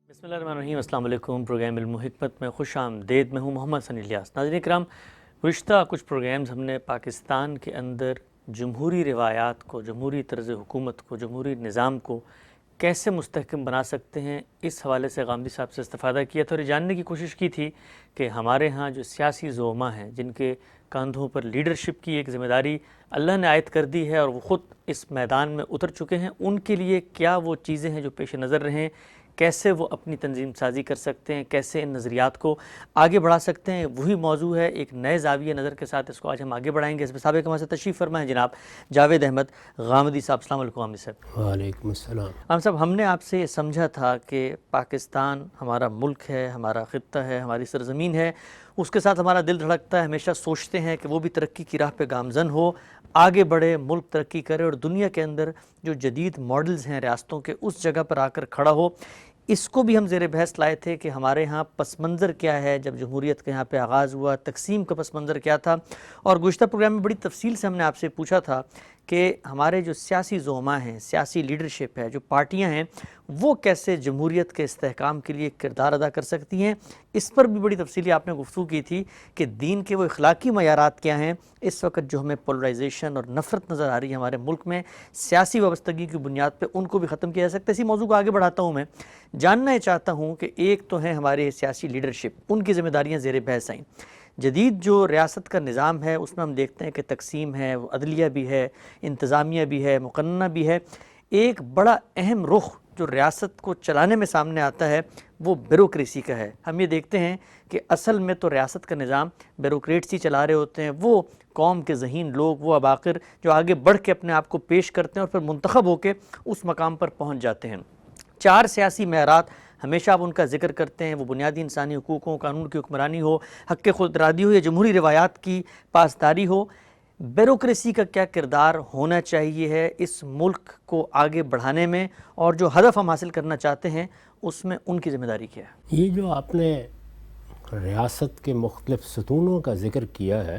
بسم اللہ الرحمن الرحیم۔ السلام علیکم۔ پروگرام علم و حکمت میں خوش آمدید۔ میں ہوں محمد ثنی الیاس۔ ناظرین کرام، گزشتہ کچھ پروگرامز ہم نے پاکستان کے اندر جمہوری روایات کو، جمہوری طرز حکومت کو، جمہوری نظام کو کیسے مستحکم بنا سکتے ہیں، اس حوالے سے غامدی صاحب سے استفادہ کیا تھا اور یہ جاننے کی کوشش کی تھی کہ ہمارے ہاں جو سیاسی زعماء ہیں، جن کے کاندھوں پر لیڈرشپ کی ایک ذمہ داری اللہ نے عائد کر دی ہے اور وہ خود اس میدان میں اتر چکے ہیں، ان کے لیے کیا وہ چیزیں ہیں جو پیش نظر رہیں، کیسے وہ اپنی تنظیم سازی کر سکتے ہیں، کیسے ان نظریات کو آگے بڑھا سکتے ہیں۔ وہی موضوع ہے، ایک نئے زاویہ نظر کے ساتھ اس کو آج ہم آگے بڑھائیں گے۔ اس میں سابق ہمارے ساتھ تشریف فرما ہے جناب جاوید احمد غامدی صاحب۔ السلام علیکم غامدی صاحب۔ وعلیکم السلام۔ صاحب، ہم نے آپ سے یہ سمجھا تھا کہ پاکستان ہمارا ملک ہے، ہمارا خطہ ہے، ہماری سرزمین ہے، اس کے ساتھ ہمارا دل دھڑکتا ہے، ہمیشہ سوچتے ہیں کہ وہ بھی ترقی کی راہ پہ گامزن ہو، آگے بڑھے، ملک ترقی کرے اور دنیا کے اندر جو جدید ماڈلز ہیں ریاستوں کے اس جگہ پر آ کر کھڑا ہو۔ اس کو بھی ہم زیر بحث لائے تھے کہ ہمارے ہاں پس منظر کیا ہے، جب جمہوریت کے یہاں پہ آغاز ہوا، تقسیم کا پس منظر کیا تھا، اور گزشتہ پروگرام میں بڑی تفصیل سے ہم نے آپ سے پوچھا تھا کہ ہمارے جو سیاسی زعماء ہیں، سیاسی لیڈرشپ ہے، جو پارٹیاں ہیں، وہ کیسے جمہوریت کے استحکام کے لیے کردار ادا کر سکتی ہیں۔ اس پر بھی بڑی تفصیلی آپ نے گفتگو کی تھی کہ دین کے وہ اخلاقی معیارات کیا ہیں۔ اس وقت جو ہمیں پولرائزیشن اور نفرت نظر آ رہی ہے ہمارے ملک میں سیاسی وابستگی کی بنیاد پہ، ان کو بھی ختم کیا جا سکتا ہے۔ اسی موضوع کو آگے بڑھاتا ہوں میں، جاننا یہ چاہتا ہوں کہ ایک تو ہے ہمارے سیاسی لیڈرشپ، ان کی ذمہ داریاں زیر بحث آئیں۔ جدید جو ریاست کا نظام ہے اس میں ہم دیکھتے ہیں کہ تقسیم ہے، عدلیہ بھی ہے، انتظامیہ بھی ہے، مقننہ بھی ہے۔ ایک بڑا اہم رخ جو ریاست کو چلانے میں سامنے آتا ہے وہ بیوروکریسی کا ہے۔ ہم یہ دیکھتے ہیں کہ اصل میں تو ریاست کا نظام بیوروکریٹس ہی چلا رہے ہوتے ہیں، وہ قوم کے ذہین لوگ، وہ عباقر جو آگے بڑھ کے اپنے آپ کو پیش کرتے ہیں اور پھر منتخب ہو کے اس مقام پر پہنچ جاتے ہیں۔ چار سیاسی معیارات ہمیشہ آپ ان کا ذکر کرتے ہیں، وہ بنیادی انسانی حقوق ہوں، قانون کی حکمرانی ہو، حق خود ارادی ہو یا جمہوری روایات کی پاسداری ہو۔ بیوروکریسی کا کیا کردار ہونا چاہیے ہے اس ملک کو آگے بڑھانے میں، اور جو ہدف ہم حاصل کرنا چاہتے ہیں اس میں ان کی ذمہ داری کیا ہے؟ یہ جو آپ نے ریاست کے مختلف ستونوں کا ذکر کیا ہے،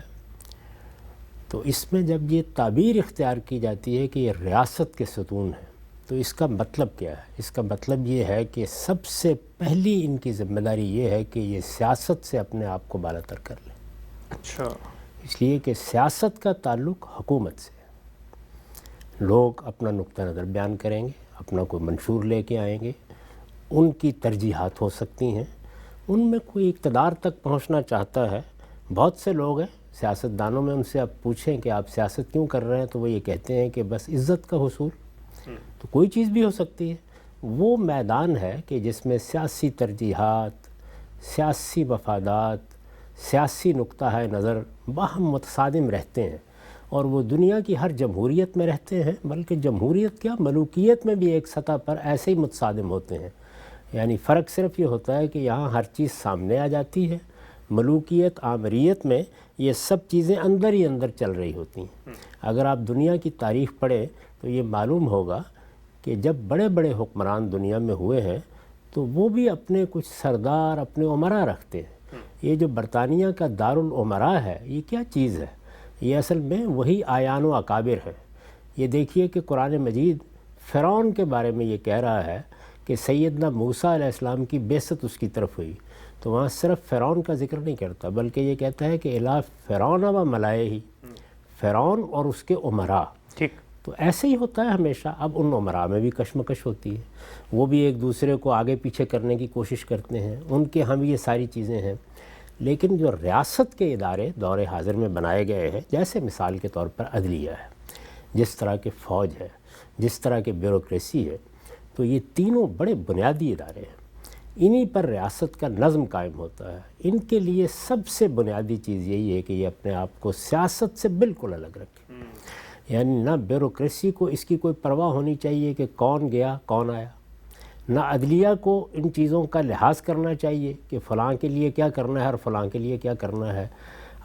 تو اس میں جب یہ تعبیر اختیار کی جاتی ہے کہ یہ ریاست کے ستون ہیں، تو اس کا مطلب کیا ہے؟ اس کا مطلب یہ ہے کہ سب سے پہلی ان کی ذمہ داری یہ ہے کہ یہ سیاست سے اپنے آپ کو بالاتر کر لیں۔ اچھا۔ اس لیے کہ سیاست کا تعلق حکومت سے ہے۔ لوگ اپنا نقطہ نظر بیان کریں گے، اپنا کوئی منشور لے کے آئیں گے، ان کی ترجیحات ہو سکتی ہیں، ان میں کوئی اقتدار تک پہنچنا چاہتا ہے۔ بہت سے لوگ ہیں سیاستدانوں میں، ان سے آپ پوچھیں کہ آپ سیاست کیوں کر رہے ہیں تو وہ یہ کہتے ہیں کہ بس عزت کا حصول۔ تو کوئی چیز بھی ہو سکتی ہے۔ وہ میدان ہے کہ جس میں سیاسی ترجیحات، سیاسی مفادات، سیاسی نقطہ نظر باہم متصادم رہتے ہیں، اور وہ دنیا کی ہر جمہوریت میں رہتے ہیں، بلکہ جمہوریت کیا، ملوکیت میں بھی ایک سطح پر ایسے ہی متصادم ہوتے ہیں۔ یعنی فرق صرف یہ ہوتا ہے کہ یہاں ہر چیز سامنے آ جاتی ہے، ملوکیت، آمریت میں یہ سب چیزیں اندر ہی اندر چل رہی ہوتی ہیں۔ اگر آپ دنیا کی تاریخ پڑھیں تو یہ معلوم ہوگا کہ جب بڑے بڑے حکمران دنیا میں ہوئے ہیں تو وہ بھی اپنے کچھ سردار، اپنے امراء رکھتے ہیں۔ یہ جو برطانیہ کا دارالامراء ہے، یہ کیا چیز ہے؟ یہ اصل میں وہی آیان و اکابر ہے۔ یہ دیکھیے کہ قرآن مجید فرعون کے بارے میں یہ کہہ رہا ہے کہ سیدنا موسیٰ علیہ السلام کی بعثت اس کی طرف ہوئی، تو وہاں صرف فرعون کا ذکر نہیں کرتا، بلکہ یہ کہتا ہے کہ الی فرعون و ملائہ، فرعون اور اس کے امراء۔ ٹھیک۔ تو ایسے ہی ہوتا ہے ہمیشہ۔ اب ان امراء میں بھی کشمکش ہوتی ہے، وہ بھی ایک دوسرے کو آگے پیچھے کرنے کی کوشش کرتے ہیں، ان کے ہم یہ ساری چیزیں ہیں۔ لیکن جو ریاست کے ادارے دور حاضر میں بنائے گئے ہیں، جیسے مثال کے طور پر عدلیہ ہے، جس طرح کے فوج ہے، جس طرح کے بیوروکریسی ہے، تو یہ تینوں بڑے بنیادی ادارے ہیں۔ انہی پر ریاست کا نظم قائم ہوتا ہے۔ ان کے لیے سب سے بنیادی چیز یہی ہے کہ یہ اپنے آپ کو سیاست سے بالکل الگ رکھیں۔ یعنی نہ بیوروکریسی کو اس کی کوئی پرواہ ہونی چاہیے کہ کون گیا کون آیا، نہ عدلیہ کو ان چیزوں کا لحاظ کرنا چاہیے کہ فلاں کے لیے کیا کرنا ہے اور فلاں کے لیے کیا کرنا ہے۔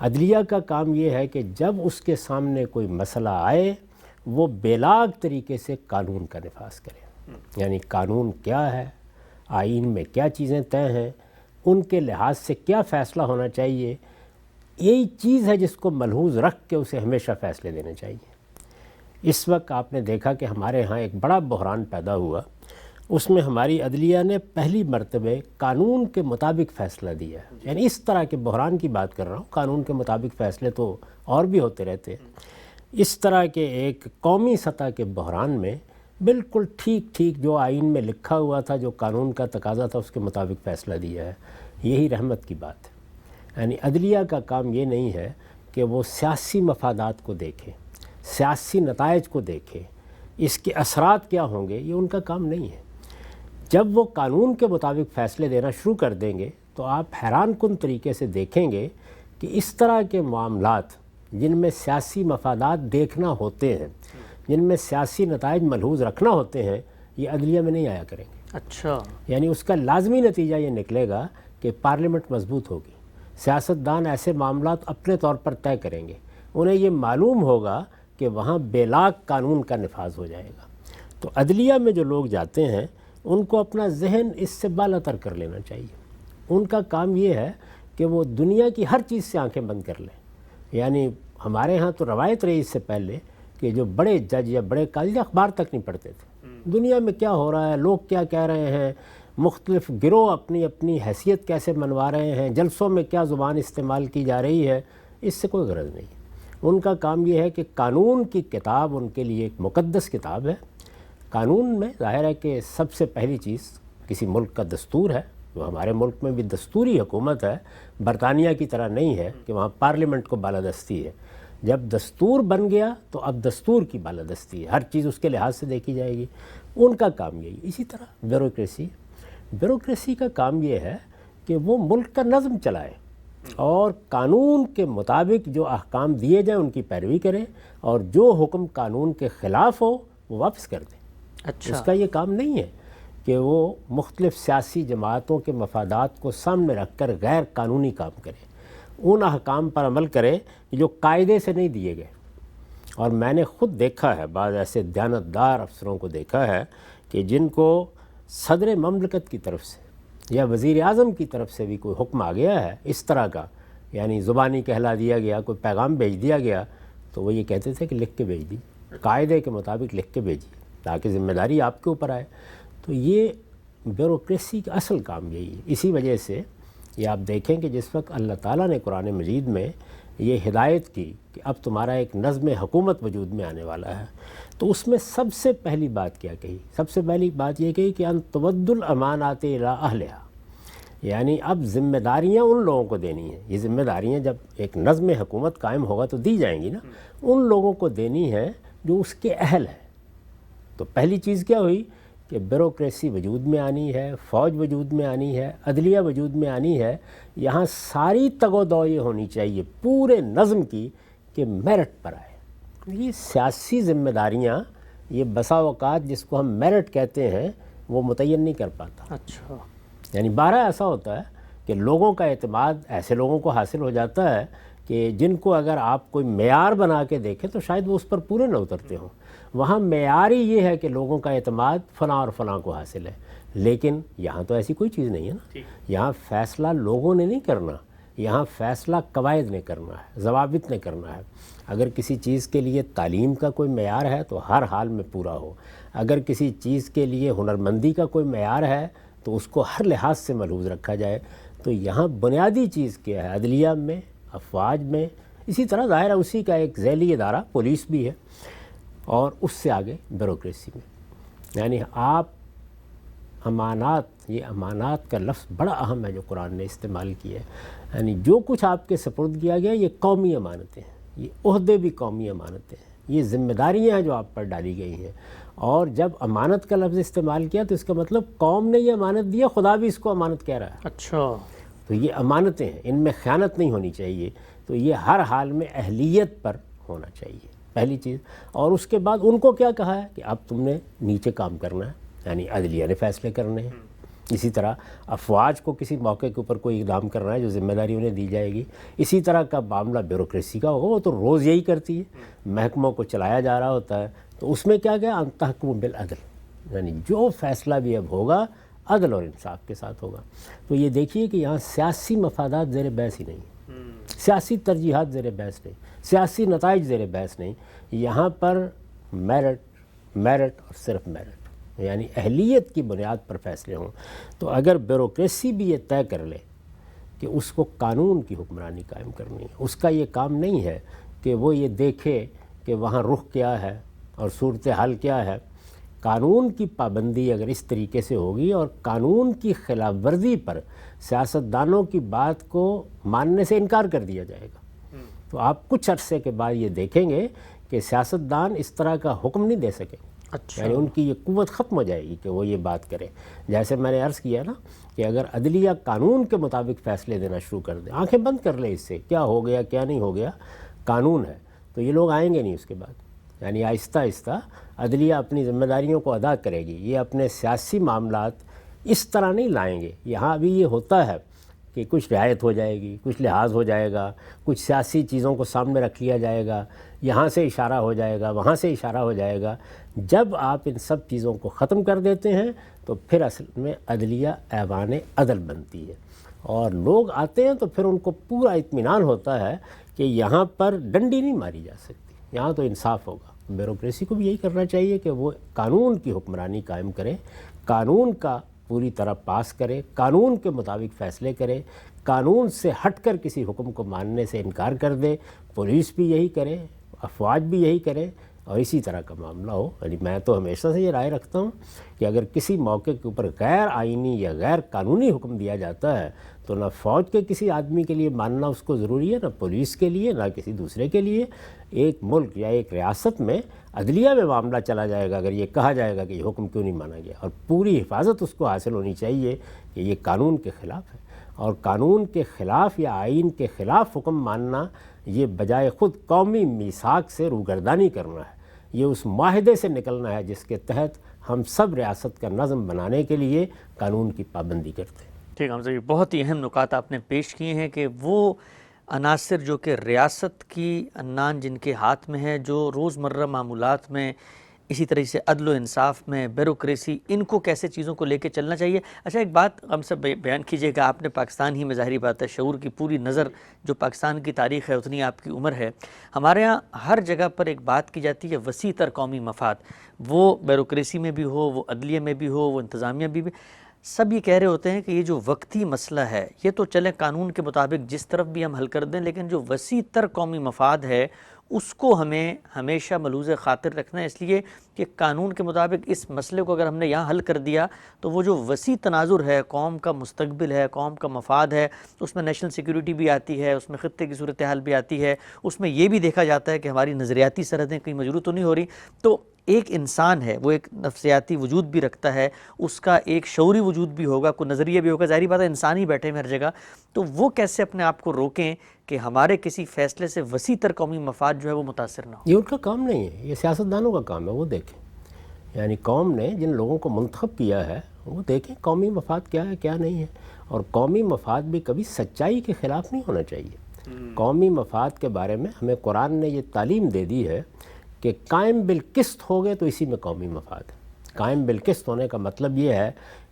عدلیہ کا کام یہ ہے کہ جب اس کے سامنے کوئی مسئلہ آئے وہ بلاگ طریقے سے قانون کا نفاذ کرے۔ یعنی قانون کیا ہے، آئین میں کیا چیزیں طے ہیں، ان کے لحاظ سے کیا فیصلہ ہونا چاہیے، یہی چیز ہے جس کو ملحوظ رکھ کے اسے ہمیشہ فیصلے دینے چاہیے۔ اس وقت آپ نے دیکھا کہ ہمارے ہاں ایک بڑا بحران پیدا ہوا، اس میں ہماری عدلیہ نے پہلی مرتبہ قانون کے مطابق فیصلہ دیا ہے. یعنی اس طرح کے بحران کی بات کر رہا ہوں، قانون کے مطابق فیصلے تو اور بھی ہوتے رہتے ہیں. اس طرح کے ایک قومی سطح کے بحران میں بالکل ٹھیک جو آئین میں لکھا ہوا تھا، جو قانون کا تقاضا تھا، اس کے مطابق فیصلہ دیا ہے. یہی رحمت کی بات ہے. یعنی عدلیہ کا کام یہ نہیں ہے کہ وہ سیاسی مفادات کو دیکھے، سیاسی نتائج کو دیکھے، اس کے اثرات کیا ہوں گے، یہ ان کا کام نہیں ہے. جب وہ قانون کے مطابق فیصلے دینا شروع کر دیں گے تو آپ حیران کن طریقے سے دیکھیں گے کہ اس طرح کے معاملات جن میں سیاسی مفادات دیکھنا ہوتے ہیں، جن میں سیاسی نتائج ملحوظ رکھنا ہوتے ہیں، یہ عدلیہ میں نہیں آیا کریں گے. اچھا، یعنی اس کا لازمی نتیجہ یہ نکلے گا کہ پارلیمنٹ مضبوط ہوگی، سیاستدان ایسے معاملات اپنے طور پر طے کریں گے، انہیں یہ معلوم ہوگا کہ وہاں بے لاگ قانون کا نفاذ ہو جائے گا. تو عدلیہ میں جو لوگ جاتے ہیں ان کو اپنا ذہن اس سے بالاتر کر لینا چاہیے. ان کا کام یہ ہے کہ وہ دنیا کی ہر چیز سے آنکھیں بند کر لیں. یعنی ہمارے ہاں تو روایت رہی اس سے پہلے کہ جو بڑے جج یا بڑے قاضی اخبار تک نہیں پڑھتے تھے. دنیا میں کیا ہو رہا ہے، لوگ کیا کہہ رہے ہیں، مختلف گروہ اپنی اپنی حیثیت کیسے منوا رہے ہیں، جلسوں میں کیا زبان استعمال کی جا رہی ہے، اس سے کوئی غرض نہیں. ان کا کام یہ ہے کہ قانون کی کتاب ان کے لیے ایک مقدس کتاب ہے. قانون میں ظاہر ہے کہ سب سے پہلی چیز کسی ملک کا دستور ہے. جو ہمارے ملک میں بھی دستوری حکومت ہے، برطانیہ کی طرح نہیں ہے کہ وہاں پارلیمنٹ کو بالادستی ہے. جب دستور بن گیا تو اب دستور کی بالادستی ہے، ہر چیز اس کے لحاظ سے دیکھی جائے گی. ان کا کام یہی. اسی طرح بیوروکریسی کا کام یہ ہے کہ وہ ملک کا نظم چلائے اور قانون کے مطابق جو احکام دیے جائیں ان کی پیروی کریں، اور جو حکم قانون کے خلاف ہو وہ واپس کر دیں. اچھا، اس کا یہ کام نہیں ہے کہ وہ مختلف سیاسی جماعتوں کے مفادات کو سامنے رکھ کر غیر قانونی کام کرے. ان احکام پر عمل کرے جو قاعدے سے نہیں دیے گئے. اور میں نے خود دیکھا ہے، بعض ایسے دیانتدار افسروں کو دیکھا ہے کہ جن کو صدر مملکت کی طرف سے یا وزیر اعظم کی طرف سے بھی کوئی حکم آ گیا ہے اس طرح کا، یعنی زبانی کہلا دیا گیا، کوئی پیغام بھیج دیا گیا، تو وہ یہ کہتے تھے کہ لکھ کے بھیج دیجیے، قاعدے کے مطابق لکھ کے بھیجیے تاکہ ذمہ داری آپ کے اوپر آئے. تو یہ بیوروکریسی کا اصل کام یہی ہے. اسی وجہ سے یہ آپ دیکھیں کہ جس وقت اللہ تعالیٰ نے قرآن مجید میں یہ ہدایت کی کہ اب تمہارا ایک نظم حکومت وجود میں آنے والا ہے، تو اس میں سب سے پہلی بات کیا کہی؟ سب سے پہلی بات یہ کہی کہ ان تودوا الامانات الی اہلھا. یعنی اب ذمہ داریاں ان لوگوں کو دینی ہیں. یہ ذمہ داریاں جب ایک نظم حکومت قائم ہوگا تو دی جائیں گی نا، ان لوگوں کو دینی ہے جو اس کے اہل ہیں. تو پہلی چیز کیا ہوئی کہ بیوروکریسی وجود میں آنی ہے، فوج وجود میں آنی ہے، عدلیہ وجود میں آنی ہے. یہاں ساری تگ و دو یہ ہونی چاہیے پورے نظم کی کہ میرٹ پر آئے. یہ سیاسی ذمہ داریاں یہ بسا اوقات جس کو ہم میرٹ کہتے ہیں وہ متعین نہیں کر پاتا. اچھا، یعنی بارہ ایسا ہوتا ہے کہ لوگوں کا اعتماد ایسے لوگوں کو حاصل ہو جاتا ہے کہ جن کو اگر آپ کوئی معیار بنا کے دیکھیں تو شاید وہ اس پر پورے نہ اترتے ہوں. وہاں معیار ہی یہ ہے کہ لوگوں کا اعتماد فلاں اور فلاں کو حاصل ہے. لیکن یہاں تو ایسی کوئی چیز نہیں ہے نا. یہاں فیصلہ لوگوں نے نہیں کرنا، یہاں فیصلہ قواعد نے کرنا ہے، ضوابط نے کرنا ہے. اگر کسی چیز کے لیے تعلیم کا کوئی معیار ہے تو ہر حال میں پورا ہو. اگر کسی چیز کے لیے ہنرمندی کا کوئی معیار ہے تو اس کو ہر لحاظ سے ملحوظ رکھا جائے. تو یہاں بنیادی چیز کیا ہے؟ عدلیہ میں، افواج میں، اسی طرح ظاہر ہے اسی کا ایک ذیلی ادارہ پولیس بھی ہے، اور اس سے آگے بیوروکریسی میں. یعنی آپ امانات، یہ امانات کا لفظ بڑا اہم ہے جو قرآن نے استعمال کیا ہے. یعنی جو کچھ آپ کے سپرد کیا گیا یہ قومی امانتیں ہیں، یہ عہدے بھی قومی امانتیں ہیں، یہ ذمہ داریاں ہیں جو آپ پر ڈالی گئی ہیں. اور جب امانت کا لفظ استعمال کیا تو اس کا مطلب قوم نے یہ امانت دیا، خدا بھی اس کو امانت کہہ رہا ہے. اچھا، تو یہ امانتیں ہیں، ان میں خیانت نہیں ہونی چاہیے. تو یہ ہر حال میں اہلیت پر ہونا چاہیے پہلی چیز. اور اس کے بعد ان کو کیا کہا ہے کہ اب تم نے نیچے کام کرنا ہے، یعنی عدلیہ نے فیصلے کرنے ہیں. اسی طرح افواج کو کسی موقع کے اوپر کوئی اقدام کرنا ہے جو ذمہ داری انہیں دی جائے گی. اسی طرح کا معاملہ بیوروکریسی کا ہوگا، وہ تو روز یہی کرتی ہے، محکموں کو چلایا جا رہا ہوتا ہے. تو اس میں کیا گیا؟ ان تحکموا بالعدل، یعنی جو فیصلہ بھی اب ہوگا عدل اور انصاف کے ساتھ ہوگا. تو یہ دیکھیے کہ یہاں سیاسی مفادات زیر بحث ہی نہیں، سیاسی ترجیحات زیر بحث نہیں، سیاسی نتائج زیر بحث نہیں. یہاں پر میرٹ اور صرف میرٹ. یعنی اہلیت کی بنیاد پر فیصلے ہوں. تو اگر بیوروکریسی بھی یہ طے کر لے کہ اس کو قانون کی حکمرانی قائم کرنی ہے، اس کا یہ کام نہیں ہے کہ وہ یہ دیکھے کہ وہاں رخ کیا ہے اور صورتحال کیا ہے. قانون کی پابندی اگر اس طریقے سے ہوگی اور قانون کی خلاف ورزی پر سیاستدانوں کی بات کو ماننے سے انکار کر دیا جائے گا، تو آپ کچھ عرصے کے بعد یہ دیکھیں گے کہ سیاستدان اس طرح کا حکم نہیں دے سکیں. اچھا. یعنی ان کی یہ قوت ختم ہو جائے گی کہ وہ یہ بات کریں. جیسے میں نے عرض کیا نا کہ اگر عدلیہ قانون کے مطابق فیصلے دینا شروع کر دے، آنکھیں بند کر لے اس سے کیا ہو گیا کیا نہیں ہو گیا، قانون ہے، تو یہ لوگ آئیں گے نہیں اس کے بعد. یعنی آہستہ آہستہ عدلیہ اپنی ذمہ داریوں کو ادا کرے گی. یہ اپنے سیاسی معاملات اس طرح نہیں لائیں گے. یہاں ابھی یہ ہوتا ہے کہ کچھ رعایت ہو جائے گی، کچھ لحاظ ہو جائے گا، کچھ سیاسی چیزوں کو سامنے رکھ لیا جائے گا، یہاں سے اشارہ ہو جائے گا، وہاں سے اشارہ ہو جائے گا. جب آپ ان سب چیزوں کو ختم کر دیتے ہیں تو پھر اصل میں عدلیہ ایوان عدل بنتی ہے، اور لوگ آتے ہیں تو پھر ان کو پورا اطمینان ہوتا ہے کہ یہاں پر ڈنڈی نہیں ماری جا سکتی، یہاں تو انصاف ہوگا. بیوروکریسی کو بھی یہی کرنا چاہیے کہ وہ قانون کی حکمرانی قائم کرے، قانون کا پوری طرح پاس کرے، قانون کے مطابق فیصلے کرے، قانون سے ہٹ کر کسی حکم کو ماننے سے انکار کر دے. پولیس بھی یہی کرے، افواج بھی یہی کرے، اور اسی طرح کا معاملہ ہو. یعنی میں تو ہمیشہ سے یہ رائے رکھتا ہوں کہ اگر کسی موقع کے اوپر غیر آئینی یا غیر قانونی حکم دیا جاتا ہے تو نہ فوج کے کسی آدمی کے لیے ماننا اس کو ضروری ہے، نہ پولیس کے لیے، نہ کسی دوسرے کے لیے. ایک ملک یا ایک ریاست میں عدلیہ میں معاملہ چلا جائے گا اگر یہ کہا جائے گا کہ یہ حکم کیوں نہیں مانا گیا، اور پوری حفاظت اس کو حاصل ہونی چاہیے کہ یہ قانون کے خلاف ہے. اور قانون کے خلاف یا آئین کے خلاف حکم ماننا یہ بجائے خود قومی میثاق سے روگردانی کرنا ہے. یہ اس معاہدے سے نکلنا ہے جس کے تحت ہم سب ریاست کا نظم بنانے کے لیے قانون کی پابندی کرتے ہیں. ٹھیک حمزہ جی، بہت ہی اہم نکات آپ نے پیش کیے ہیں کہ وہ عناصر جو کہ ریاست کی عنان جن کے ہاتھ میں ہے، جو روزمرہ معمولات میں، اسی طرح سے عدل و انصاف میں، بیوروکریسی، ان کو کیسے چیزوں کو لے کے چلنا چاہیے. اچھا ایک بات ہم سے بیان کیجیے گا، آپ نے پاکستان ہی میں ظاہری بات ہے شعور کی پوری نظر، جو پاکستان کی تاریخ ہے اتنی آپ کی عمر ہے. ہمارے ہاں ہر جگہ پر ایک بات کی جاتی ہے وسیع تر قومی مفاد، وہ بیوروکریسی میں بھی ہو، وہ عدلیہ میں بھی ہو، وہ انتظامیہ بھی. سب یہ کہہ رہے ہوتے ہیں کہ یہ جو وقتی مسئلہ ہے یہ تو چلے قانون کے مطابق جس طرف بھی ہم حل کر دیں، لیکن جو وسیع تر قومی مفاد ہے اس کو ہمیں ہمیشہ ملحوظ خاطر رکھنا ہے، اس لیے کہ قانون کے مطابق اس مسئلے کو اگر ہم نے یہاں حل کر دیا تو وہ جو وسیع تناظر ہے، قوم کا مستقبل ہے، قوم کا مفاد ہے، اس میں نیشنل سیکیورٹی بھی آتی ہے، اس میں خطے کی صورتحال بھی آتی ہے، اس میں یہ بھی دیکھا جاتا ہے کہ ہماری نظریاتی سرحدیں کہیں مجروح تو نہیں ہو رہی. تو ایک انسان ہے، وہ ایک نفسیاتی وجود بھی رکھتا ہے، اس کا ایک شعوری وجود بھی ہوگا، کوئی نظریہ بھی ہوگا. ظاہری بات ہے انسان ہی بیٹھے ہیں ہر جگہ، تو وہ کیسے اپنے آپ کو روکیں کہ ہمارے کسی فیصلے سے وسیع تر قومی مفاد جو ہے وہ متاثر نہ ہو. یہ ان کا کام نہیں ہے، یہ سیاستدانوں کا کام ہے. وہ دیکھیں، یعنی قوم نے جن لوگوں کو منتخب کیا ہے وہ دیکھیں قومی مفاد کیا ہے کیا نہیں ہے. اور قومی مفاد بھی کبھی سچائی کے خلاف نہیں ہونا چاہیے. قومی مفاد کے بارے میں ہمیں قرآن نے یہ تعلیم دے دی ہے کہ قائم بالقسط ہو گئے تو اسی میں قومی مفاد ہے. قائم بالقسط ہونے کا مطلب یہ ہے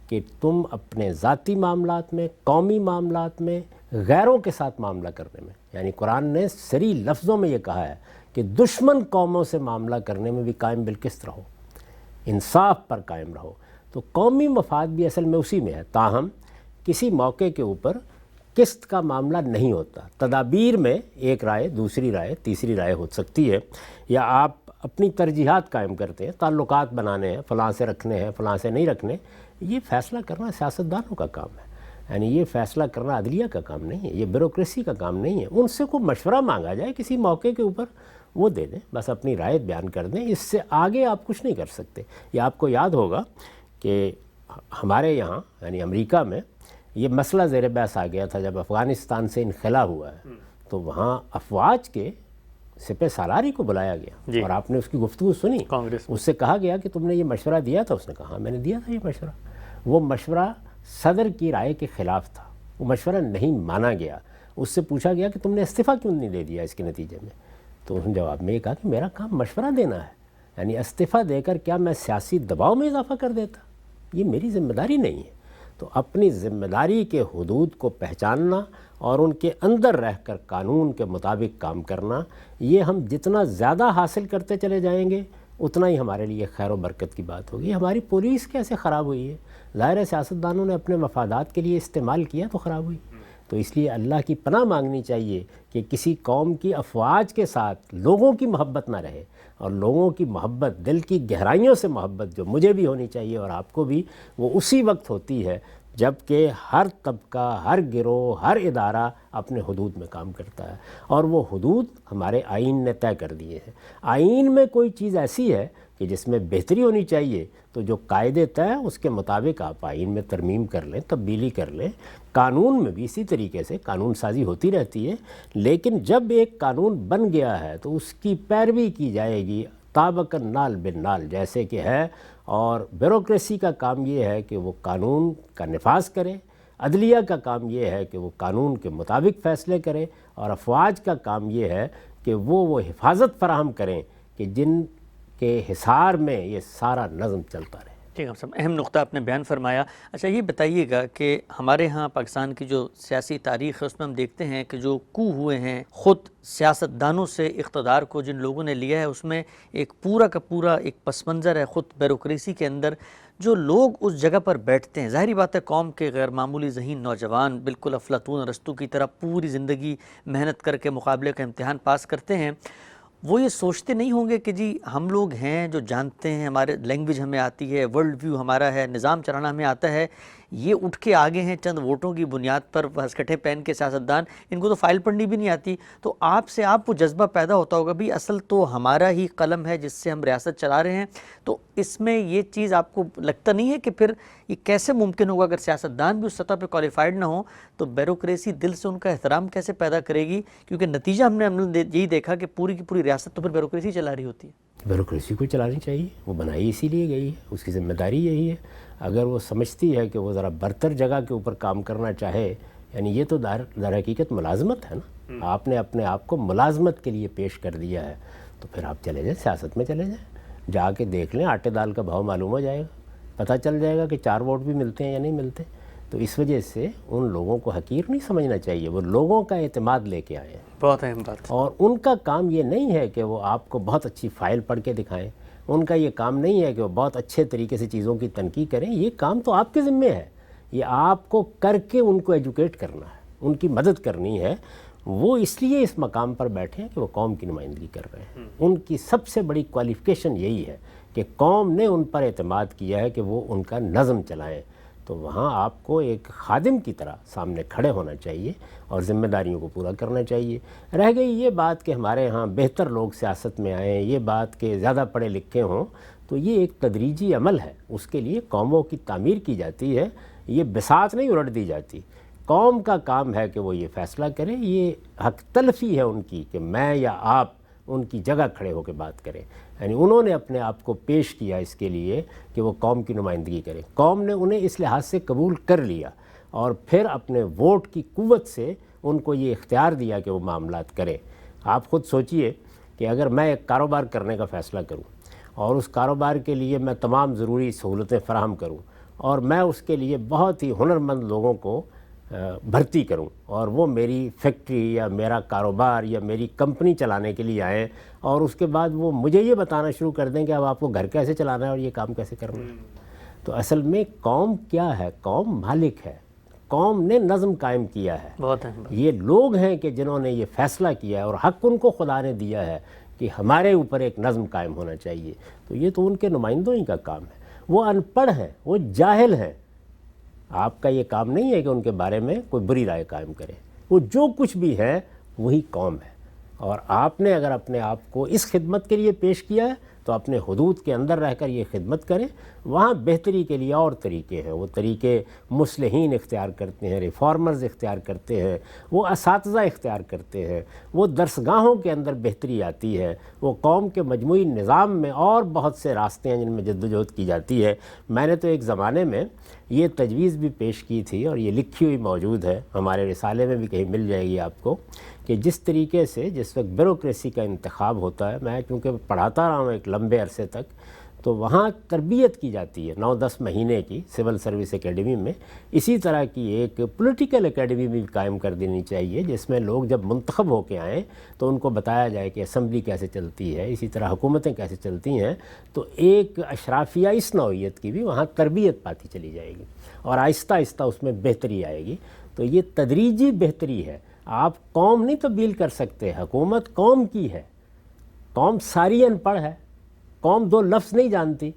کہ تم اپنے ذاتی معاملات میں، قومی معاملات میں، غیروں کے ساتھ معاملہ کرنے میں، یعنی قرآن نے صریح لفظوں میں یہ کہا ہے کہ دشمن قوموں سے معاملہ کرنے میں بھی قائم بالقسط رہو، انصاف پر قائم رہو. تو قومی مفاد بھی اصل میں اسی میں ہے. تاہم کسی موقع کے اوپر قسط کا معاملہ نہیں ہوتا. تدابیر میں ایک رائے، دوسری رائے، تیسری رائے ہو سکتی ہے، یا آپ اپنی ترجیحات قائم کرتے ہیں، تعلقات بنانے ہیں، فلاں سے رکھنے ہیں، فلاں سے نہیں رکھنے. یہ فیصلہ کرنا سیاستدانوں کا کام ہے. یعنی یہ فیصلہ کرنا عدلیہ کا کام نہیں ہے، یہ بیوروکریسی کا کام نہیں ہے. ان سے کوئی مشورہ مانگا جائے کسی موقع کے اوپر، وہ دے دیں، بس اپنی رائے بیان کر دیں. اس سے آگے آپ کچھ نہیں کر سکتے. یہ آپ کو یاد ہوگا کہ ہمارے یہاں یعنی امریکہ میں یہ مسئلہ زیر بحث آ گیا تھا جب افغانستان سے انخلا ہوا ہے، تو وہاں افواج کے سپہ سالاری کو بلایا گیا اور آپ نے اس کی گفتگو سنی. اس سے کہا گیا کہ تم نے یہ مشورہ دیا تھا. اس نے کہا میں نے دیا تھا یہ مشورہ. وہ مشورہ صدر کی رائے کے خلاف تھا، وہ مشورہ نہیں مانا گیا. اس سے پوچھا گیا کہ تم نے استعفیٰ کیوں نہیں دے دیا اس کے نتیجے میں؟ تو اس نے جواب میں یہ کہا کہ میرا کام مشورہ دینا ہے. یعنی استعفیٰ دے کر کیا میں سیاسی دباؤ میں اضافہ کر دیتا؟ یہ میری ذمہ داری نہیں ہے. تو اپنی ذمہ داری کے حدود کو پہچاننا اور ان کے اندر رہ کر قانون کے مطابق کام کرنا، یہ ہم جتنا زیادہ حاصل کرتے چلے جائیں گے اتنا ہی ہمارے لیے خیر و برکت کی بات ہوگی۔ ہماری پولیس کیسے خراب ہوئی ہے؟ ظاہر ہے سیاستدانوں نے اپنے مفادات کے لیے استعمال کیا تو خراب ہوئی۔ تو اس لیے اللہ کی پناہ مانگنی چاہیے کہ کسی قوم کی افواج کے ساتھ لوگوں کی محبت نہ رہے، اور لوگوں کی محبت، دل کی گہرائیوں سے محبت جو مجھے بھی ہونی چاہیے اور آپ کو بھی، وہ اسی وقت ہوتی ہے جب کہ ہر طبقہ، ہر گروہ، ہر ادارہ اپنے حدود میں کام کرتا ہے، اور وہ حدود ہمارے آئین نے طے کر دیے ہیں۔ آئین میں کوئی چیز ایسی ہے کہ جس میں بہتری ہونی چاہیے تو جو قاعدے طے ہیں اس کے مطابق آپ آئین میں ترمیم کر لیں، تبدیلی کر لیں۔ قانون میں بھی اسی طریقے سے قانون سازی ہوتی رہتی ہے، لیکن جب ایک قانون بن گیا ہے تو اس کی پیروی کی جائے گی طابقاً نال بالنال جیسے کہ ہے، اور بیوروکریسی کا کام یہ ہے کہ وہ قانون کا نفاذ کرے، عدلیہ کا کام یہ ہے کہ وہ قانون کے مطابق فیصلے کرے، اور افواج کا کام یہ ہے کہ وہ حفاظت فراہم کریں کہ جن کے حصار میں یہ سارا نظم چلتا رہے۔ ٹھیک ہے صاحب، اہم نقطہ آپ نے بیان فرمایا۔ اچھا یہ بتائیے گا کہ ہمارے ہاں پاکستان کی جو سیاسی تاریخ ہے اس میں ہم دیکھتے ہیں کہ جو کو ہوئے ہیں خود سیاستدانوں سے اقتدار کو جن لوگوں نے لیا ہے، اس میں ایک پورا کا پورا ایک پس منظر ہے خود بیوروکریسی کے اندر۔ جو لوگ اس جگہ پر بیٹھتے ہیں، ظاہری بات ہے قوم کے غیر معمولی ذہین نوجوان بالکل افلاطون ارسطو کی طرح پوری زندگی محنت کر کے مقابلے کا امتحان پاس کرتے ہیں، وہ یہ سوچتے نہیں ہوں گے کہ جی ہم لوگ ہیں جو جانتے ہیں، ہمارے لینگویج ہمیں آتی ہے، ورلڈ ویو ہمارا ہے، نظام چلانا ہمیں آتا ہے، یہ اٹھ کے آگے ہیں چند ووٹوں کی بنیاد پر ہسکٹے پہن کے سیاستدان، ان کو تو فائل پڑھنی بھی نہیں آتی، تو آپ سے آپ وہ جذبہ پیدا ہوتا ہوگا بھی اصل تو ہمارا ہی قلم ہے جس سے ہم ریاست چلا رہے ہیں۔ تو اس میں یہ چیز آپ کو لگتا نہیں ہے کہ پھر یہ کیسے ممکن ہوگا اگر سیاستدان بھی اس سطح پہ کوالیفائڈ نہ ہوں تو بیوروکریسی دل سے ان کا احترام کیسے پیدا کرے گی؟ کیونکہ نتیجہ ہم نے یہی دیکھا کہ پوری کی پوری ریاست تو پھر بیوروکریسی چلا رہی ہوتی ہے۔ بیوروکریسی کو چلانی چاہیے، وہ بنائی اسی لیے گئی ہے، اس کی ذمہ داری یہی ہے۔ اگر وہ سمجھتی ہے کہ وہ ذرا برتر جگہ کے اوپر کام کرنا چاہے، یعنی یہ تو در حقیقت ملازمت ہے نا، آپ نے اپنے آپ کو ملازمت کے لیے پیش کر دیا ہے، تو پھر آپ چلے جائیں، سیاست میں چلے جائیں، جا کے دیکھ لیں، آٹے دال کا بھاؤ معلوم ہو جائے گا، پتہ چل جائے گا کہ 4 ووٹ بھی ملتے ہیں یا نہیں ملتے۔ تو اس وجہ سے ان لوگوں کو حقیر نہیں سمجھنا چاہیے، وہ لوگوں کا اعتماد لے کے آئے ہیں، بہت اہم بات۔ اور ان کا کام یہ نہیں ہے کہ وہ آپ کو بہت اچھی فائل پڑھ کے دکھائیں، ان کا یہ کام نہیں ہے کہ وہ بہت اچھے طریقے سے چیزوں کی تنقید کریں، یہ کام تو آپ کے ذمے ہے، یہ آپ کو کر کے ان کو ایجوکیٹ کرنا ہے، ان کی مدد کرنی ہے۔ وہ اس لیے اس مقام پر بیٹھے ہیں کہ وہ قوم کی نمائندگی کر رہے ہیں، ان کی سب سے بڑی کوالیفیکیشن یہی ہے کہ قوم نے ان پر اعتماد کیا ہے کہ وہ ان کا نظم چلائیں، تو وہاں آپ کو ایک خادم کی طرح سامنے کھڑے ہونا چاہیے اور ذمہ داریوں کو پورا کرنا چاہیے۔ رہ گئی یہ بات کہ ہمارے ہاں بہتر لوگ سیاست میں آئیں، یہ بات کہ زیادہ پڑھے لکھے ہوں، تو یہ ایک تدریجی عمل ہے، اس کے لیے قوموں کی تعمیر کی جاتی ہے، یہ بساط نہیں الٹ دی جاتی۔ قوم کا کام ہے کہ وہ یہ فیصلہ کرے، یہ حق تلفی ہے ان کی کہ میں یا آپ ان کی جگہ کھڑے ہو کے بات کریں، یعنی انہوں نے اپنے آپ کو پیش کیا اس کے لیے کہ وہ قوم کی نمائندگی کریں، قوم نے انہیں اس لحاظ سے قبول کر لیا اور پھر اپنے ووٹ کی قوت سے ان کو یہ اختیار دیا کہ وہ معاملات کریں۔ آپ خود سوچئے کہ اگر میں ایک کاروبار کرنے کا فیصلہ کروں اور اس کاروبار کے لیے میں تمام ضروری سہولتیں فراہم کروں اور میں اس کے لیے بہت ہی ہنرمند لوگوں کو بھرتی کروں اور وہ میری فیکٹری یا میرا کاروبار یا میری کمپنی چلانے کے لیے آئیں اور اس کے بعد وہ مجھے یہ بتانا شروع کر دیں کہ اب آپ کو گھر کیسے چلانا ہے اور یہ کام کیسے کرنا ہے، تو اصل میں قوم کیا ہے؟ قوم مالک ہے، قوم نے نظم قائم کیا ہے، بہت اہم بات۔ یہ لوگ ہیں کہ جنہوں نے یہ فیصلہ کیا ہے اور حق ان کو خدا نے دیا ہے کہ ہمارے اوپر ایک نظم قائم ہونا چاہیے، تو یہ تو ان کے نمائندوں ہی کا کام ہے۔ وہ ان پڑھ ہیں، وہ جاہل ہیں، آپ کا یہ کام نہیں ہے کہ ان کے بارے میں کوئی بری رائے قائم کرے، وہ جو کچھ بھی ہے وہی قوم ہے، اور آپ نے اگر اپنے آپ کو اس خدمت کے لیے پیش کیا ہے تو اپنے حدود کے اندر رہ کر یہ خدمت کریں۔ وہاں بہتری کے لیے اور طریقے ہیں، وہ طریقے مصلحین اختیار کرتے ہیں، ریفارمرز اختیار کرتے ہیں، وہ اساتذہ اختیار کرتے ہیں، وہ درسگاہوں کے اندر بہتری آتی ہے، وہ قوم کے مجموعی نظام میں اور بہت سے راستے ہیں جن میں جدوجہد کی جاتی ہے۔ میں نے تو ایک زمانے میں یہ تجویز بھی پیش کی تھی اور یہ لکھی ہوئی موجود ہے، ہمارے رسالے میں بھی کہیں مل جائے گی آپ کو، کہ جس طریقے سے جس وقت بیوروکریسی کا انتخاب ہوتا ہے، میں چونکہ پڑھاتا رہا ہوں ایک لمبے عرصے تک، تو وہاں تربیت کی جاتی ہے 9-10 مہینے کی سول سروس اکیڈمی میں. اسی طرح کی ایک پولیٹیکل اکیڈمی بھی قائم کر دینی چاہیے جس میں لوگ جب منتخب ہو کے آئیں تو ان کو بتایا جائے کہ اسمبلی کیسے چلتی ہے, اسی طرح حکومتیں کیسے چلتی ہیں. تو ایک اشرافیہ اس نوعیت کی بھی وہاں تربیت پاتی چلی جائے گی اور آہستہ آہستہ اس میں بہتری آئے گی. تو یہ تدریجی بہتری ہے. آپ قوم نہیں تبدیل کر سکتے, حکومت قوم کی ہے. قوم ساری ان پڑھ ہے, قوم 2 لفظ نہیں جانتی,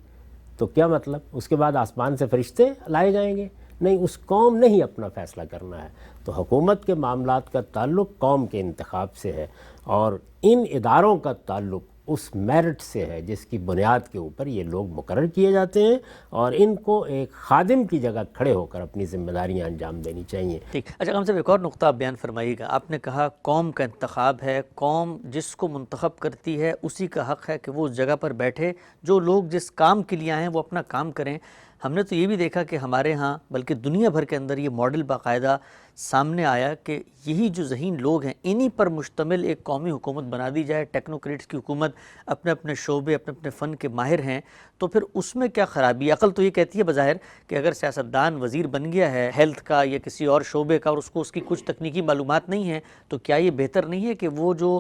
تو کیا مطلب اس کے بعد آسمان سے فرشتے لائے جائیں گے؟ نہیں, اس قوم نے ہی اپنا فیصلہ کرنا ہے. تو حکومت کے معاملات کا تعلق قوم کے انتخاب سے ہے اور ان اداروں کا تعلق اس میرٹ سے ہے جس کی بنیاد کے اوپر یہ لوگ مقرر کیے جاتے ہیں اور ان کو ایک خادم کی جگہ کھڑے ہو کر اپنی ذمہ داریاں انجام دینی چاہیے. ٹھیک. اچھا ہم صاحب ایک اور نقطہ آپ بیان فرمائیے گا. آپ نے کہا قوم کا انتخاب ہے, قوم جس کو منتخب کرتی ہے اسی کا حق ہے کہ وہ اس جگہ پر بیٹھے, جو لوگ جس کام کے لیے آئے ہیں وہ اپنا کام کریں. ہم نے تو یہ بھی دیکھا کہ ہمارے ہاں بلکہ دنیا بھر کے اندر یہ ماڈل باقاعدہ سامنے آیا کہ یہی جو ذہین لوگ ہیں انہی پر مشتمل ایک قومی حکومت بنا دی جائے. ٹیکنوکریٹس کی حکومت, اپنے اپنے شعبے اپنے اپنے فن کے ماہر ہیں, تو پھر اس میں کیا خرابی ہے؟ عقل تو یہ کہتی ہے بظاہر کہ اگر سیاستدان وزیر بن گیا ہے ہیلتھ کا یا کسی اور شعبے کا اور اس کو اس کی کچھ تکنیکی معلومات نہیں ہیں, تو کیا یہ بہتر نہیں ہے کہ وہ جو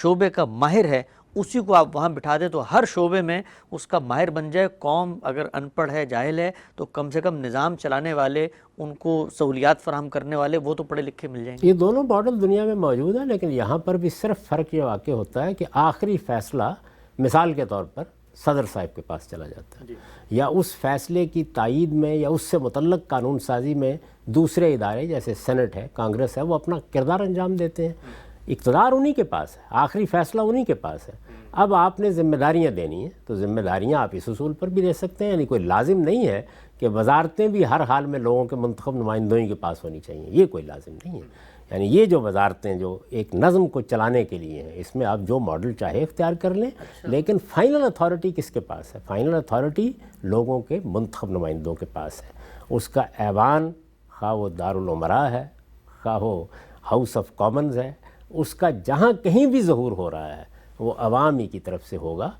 شعبے کا ماہر ہے اسی کو آپ وہاں بٹھا دیں تو ہر شعبے میں اس کا ماہر بن جائے؟ قوم اگر ان پڑھ ہے, جاہل ہے, تو کم سے کم نظام چلانے والے, ان کو سہولیات فراہم کرنے والے وہ تو پڑھے لکھے مل جائیں گے. یہ دونوں ماڈل دنیا میں موجود ہیں, لیکن یہاں پر بھی صرف فرق یہ واقع ہوتا ہے کہ آخری فیصلہ مثال کے طور پر صدر صاحب کے پاس چلا جاتا ہے, یا اس فیصلے کی تائید میں یا اس سے متعلق قانون سازی میں دوسرے ادارے جیسے سینٹ ہے, کانگریس ہے, وہ اپنا کردار انجام دیتے ہیں. اقتدار انہی کے پاس ہے, آخری فیصلہ انہی کے پاس ہے. اب آپ نے ذمہ داریاں دینی ہیں تو ذمہ داریاں آپ اس اصول پر بھی دے سکتے ہیں. یعنی کوئی لازم نہیں ہے کہ وزارتیں بھی ہر حال میں لوگوں کے منتخب نمائندوں ہی کے پاس ہونی چاہیے, یہ کوئی لازم نہیں ہے. یعنی یہ جو وزارتیں جو ایک نظم کو چلانے کے لیے ہیں, اس میں آپ جو ماڈل چاہے اختیار کر لیں, لیکن فائنل اتھارٹی کس کے پاس ہے؟ فائنل اتھارٹی لوگوں کے منتخب نمائندوں کے پاس ہے. اس کا ایوان, خواہ وہ دارالامراء ہے, خواہ وہ ہاؤس آف کامنز ہے, اس کا جہاں کہیں بھی ظہور ہو رہا ہے وہ عوامی کی طرف سے ہوگا.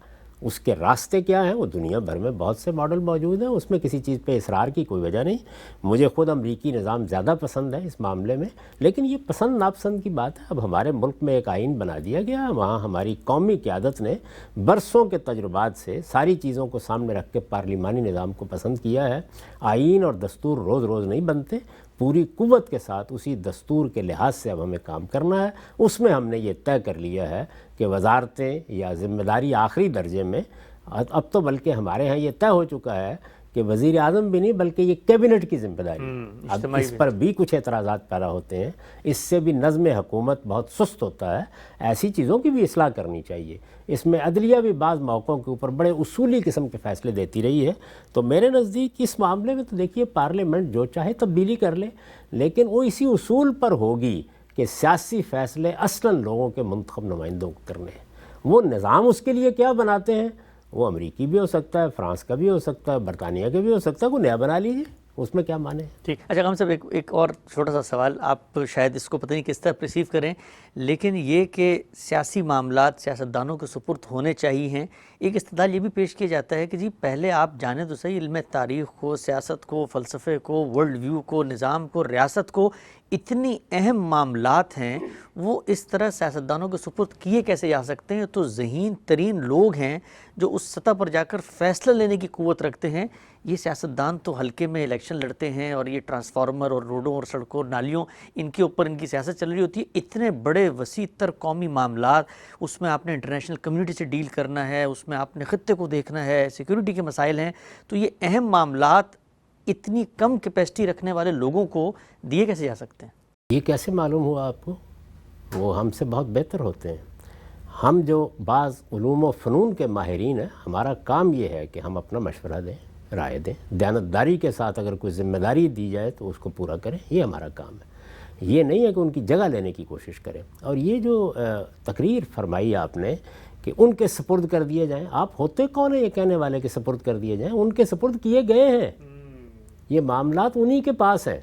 اس کے راستے کیا ہیں؟ وہ دنیا بھر میں بہت سے ماڈل موجود ہیں, اس میں کسی چیز پہ اصرار کی کوئی وجہ نہیں. مجھے خود امریکی نظام زیادہ پسند ہے اس معاملے میں, لیکن یہ پسند ناپسند کی بات ہے. اب ہمارے ملک میں ایک آئین بنا دیا گیا, وہاں ہماری قومی قیادت نے برسوں کے تجربات سے ساری چیزوں کو سامنے رکھ کے پارلیمانی نظام کو پسند کیا ہے. آئین اور دستور روز روز نہیں بنتے, پوری قوت کے ساتھ اسی دستور کے لحاظ سے اب ہمیں کام کرنا ہے. اس میں ہم نے یہ طے کر لیا ہے کہ وزارتیں یا ذمہ داری آخری درجے میں, اب تو بلکہ ہمارے ہاں یہ طے ہو چکا ہے کہ وزیر اعظم بھی نہیں بلکہ یہ کیبنٹ کی ذمہ داری. اب اس پر بھی کچھ اعتراضات پیدا ہوتے ہیں, اس سے بھی نظم حکومت بہت سست ہوتا ہے. ایسی چیزوں کی بھی اصلاح کرنی چاہیے. اس میں عدلیہ بھی بعض موقعوں کے اوپر بڑے اصولی قسم کے فیصلے دیتی رہی ہے. تو میرے نزدیک اس معاملے میں تو دیکھیے پارلیمنٹ جو چاہے تبدیلی کر لے, لیکن وہ اسی اصول پر ہوگی کہ سیاسی فیصلے اصلاً لوگوں کے منتخب نمائندوں کو کرنے ہیں. وہ نظام اس کے لیے کیا بناتے ہیں, وہ امریکی بھی ہو سکتا ہے, فرانس کا بھی ہو سکتا ہے, برطانیہ کا بھی ہو سکتا ہے, کوئی نیا بنا لیجیے, اس میں کیا مانے. ٹھیک. اچھا ہم صاحب ایک اور چھوٹا سا سوال, آپ شاید اس کو پتہ نہیں کس طرح پرسیو کریں, لیکن یہ کہ سیاسی معاملات سیاستدانوں کے سپرد ہونے چاہیے ہیں, ایک استدلال یہ بھی پیش کیا جاتا ہے کہ جی پہلے آپ جانیں تو صحیح علم تاریخ کو, سیاست کو, فلسفے کو, ورلڈ ویو کو, نظام کو, ریاست کو, اتنی اہم معاملات ہیں وہ اس طرح سیاستدانوں کے سپرد کیے کیسے جا سکتے ہیں؟ تو ذہین ترین لوگ ہیں جو اس سطح پر جا کر فیصلہ لینے کی قوت رکھتے ہیں. یہ سیاستدان تو حلقے میں الیکشن لڑتے ہیں اور یہ ٹرانسفارمر اور روڈوں اور سڑکوں اور نالیوں ان کے اوپر ان کی سیاست چل رہی ہوتی ہے. اتنے بڑے وسیع تر قومی معاملات, اس میں آپ نے انٹرنیشنل کمیونٹی سے ڈیل کرنا ہے, اس میں آپ نے خطے کو دیکھنا ہے, سیکیورٹی کے مسائل ہیں, تو یہ اہم معاملات اتنی کم کیپیسٹی رکھنے والے لوگوں کو دیے کیسے جا سکتے ہیں؟ یہ کیسے معلوم ہوا آپ کو؟ وہ ہم سے بہت بہتر ہوتے ہیں. ہم جو بعض علوم و فنون کے ماہرین ہیں, ہمارا کام یہ ہے کہ ہم اپنا مشورہ دیں, رائے دیں, دیانتداری کے ساتھ اگر کوئی ذمہ داری دی جائے تو اس کو پورا کریں, یہ ہمارا کام ہے. یہ نہیں ہے کہ ان کی جگہ لینے کی کوشش کریں. اور یہ جو تقریر فرمائی آپ نے کہ ان کے سپرد کر دیے جائیں, آپ ہوتے کون ہیں یہ کہنے والے کہ سپرد کر دیے جائیں؟ ان کے سپرد کیے گئے ہیں, یہ معاملات انہی کے پاس ہیں,